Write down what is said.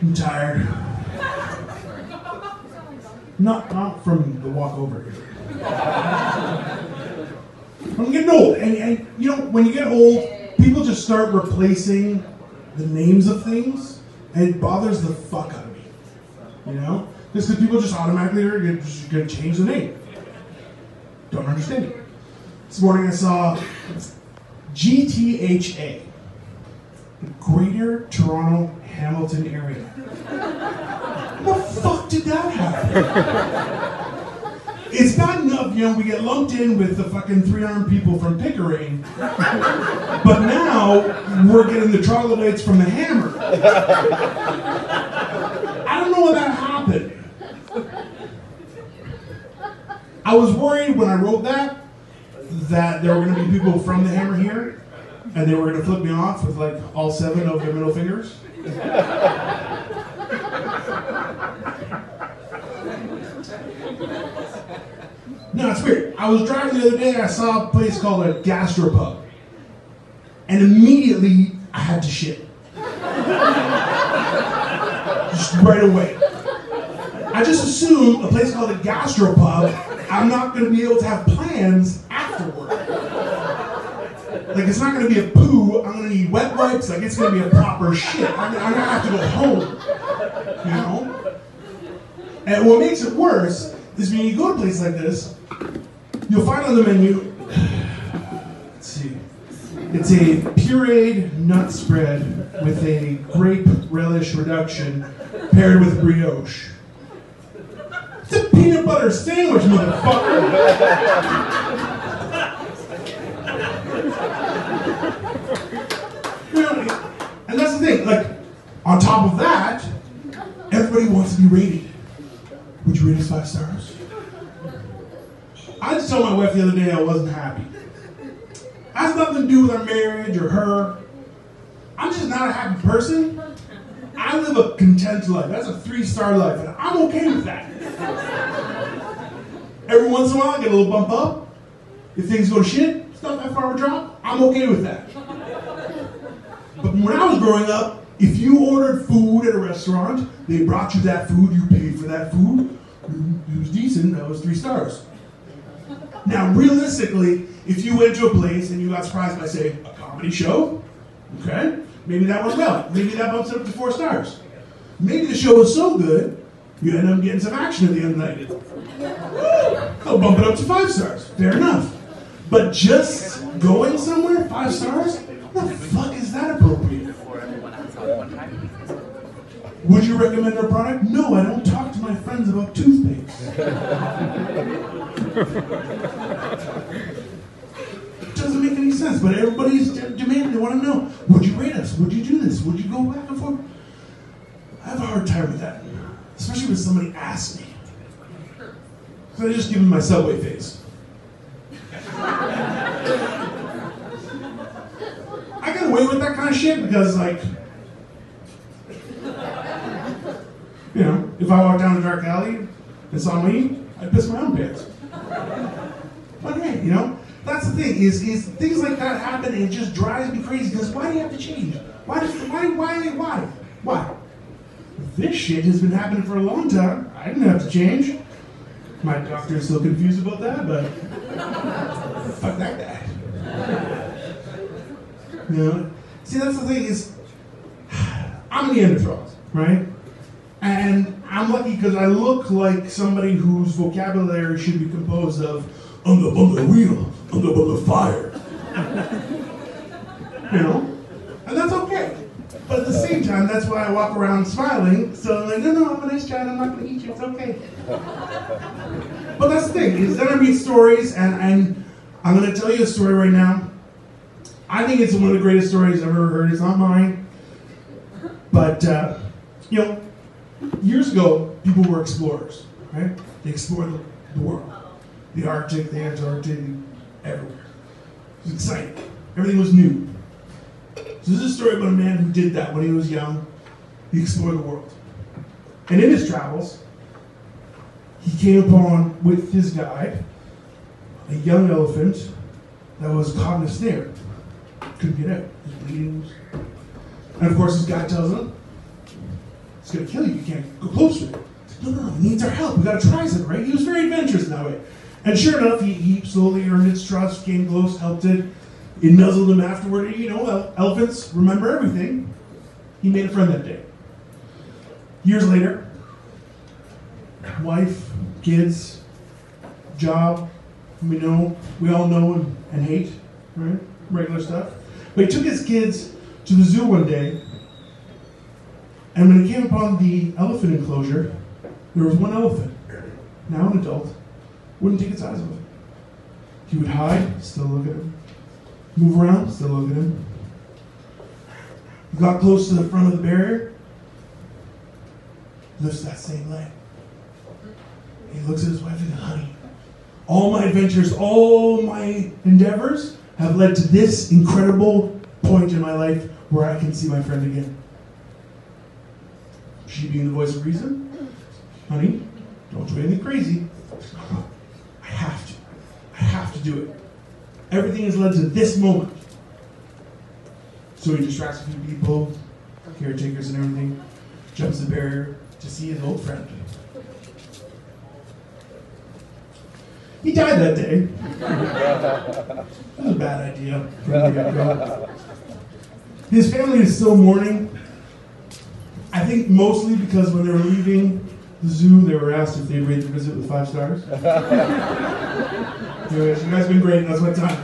I'm tired. Not from the walk over here. I'm getting old, and you know, when you get old, people just start replacing the names of things, and it bothers the fuck out of me. You know? Just because people just automatically are going to change the name. Don't understand it. This morning I saw GTHA, the Greater Toronto Hamilton Area. What the fuck did that happen? It's bad enough, you know, we get lumped in with the fucking three-armed people from Pickering, but now we're getting the troglodytes from the Hammer. I don't know what that happened. I was worried when I wrote that there were going to be people from the Hammer here, and they were going to flip me off with like all 7 of their middle fingers. No, it's weird. I was driving the other day, I saw a place called a gastropub, and immediately I had to shit. Just right away. I just assumed a place called a gastropub, I'm not going to be able to have plans afterward. Like, it's not going to be a poo, I'm going to need wet wipes, like it's going to be a proper shit. I'm going to have to go home, you know? And what makes it worse is when you go to a place like this, you'll find on the menu, let's see, it's a pureed nut spread with a grape relish reduction paired with brioche. It's a peanut butter sandwich, motherfucker! You know, and that's the thing, like, on top of that, everybody wants to be rated. Would you rate us 5 stars? I just told my wife the other day I wasn't happy. It has nothing to do with our marriage or her. I'm just not a happy person. I live a content life. That's a 3-star life, and I'm okay with that. Every once in a while, I get a little bump up. If things go to shit, it's not that far of a drop. I'm okay with that. But when I was growing up, if you ordered food at a restaurant, they brought you that food, you paid for that food, it was decent, that was 3 stars. Now, realistically, if you went to a place and you got surprised by, say, a comedy show, okay, maybe that went well. Maybe that bumps it up to 4 stars. Maybe the show was so good, you end up getting some action at the end of the night. I'll bump it up to 5 stars. Fair enough. But just going somewhere, 5 stars? What the fuck is that appropriate? Would you recommend our product? No, I don't talk to my friends about toothpaste. It doesn't make any sense, but everybody's demanding, they want to know, would you rate us? Would you do this? Would you go back and forth? I have a hard time with that, especially when somebody asks me. So I just give them my Subway face. I get away with that kind of shit because, like, you know, if I walk down a dark alley and saw me, I'd piss my own pants. But hey, you know, that's the thing, is things like that happen and it just drives me crazy because why do you have to change? Why? This shit has been happening for a long time. I didn't have to change. My doctor is still confused about that, but fuck that guy. You know? See, that's the thing is, I'm a Neanderthal, right? And I'm lucky because I look like somebody whose vocabulary should be composed of on the wheel, on the fire. You know? And that's okay. But at the same time, that's why I walk around smiling. So I'm like, no, I'm a nice guy, I'm not going to eat you, it's okay. But that's the thing, is then I read stories, and I'm going to tell you a story right now. I think it's one of the greatest stories I've ever heard. It's not mine. But, you know, years ago, people were explorers, right? They explored the world. The Arctic, the Antarctic, everywhere. It was exciting. Everything was new. So this is a story about a man who did that when he was young. He explored the world. And in his travels, he came upon, with his guide, a young elephant that was caught in a snare. Couldn't get out. His bleeding was... And of course, this guy tells him, it's going to kill you. You can't go close to it. He's like, no, he needs our help. We got to try something, right? He was very adventurous in that way. And sure enough, he slowly earned its trust, came close, helped it. It nuzzled him afterward. You know, elephants remember everything. He made a friend that day. Years later, wife, kids, job, we all know and hate, right? Regular stuff. But he took his kids to the zoo one day, and when he came upon the elephant enclosure, there was one elephant, now an adult, wouldn't take its eyes off it. He would hide, still look at him. Move around, still look at him. He got close to the front of the barrier, lifts that same leg. He looks at his wife and goes, honey, all my adventures, all my endeavors have led to this incredible point in my life where I can see my friend again. She being the voice of reason, honey, don't do anything crazy. I have to do it. Everything has led to this moment. So he distracts a few people, caretakers and everything, jumps the barrier to see his old friend. He died that day. It was a bad idea from the get-go. His family is still mourning. I think mostly because when they were leaving the zoo, they were asked if they'd rate the visit with 5 stars. Anyways, you guys have been great. That's my time.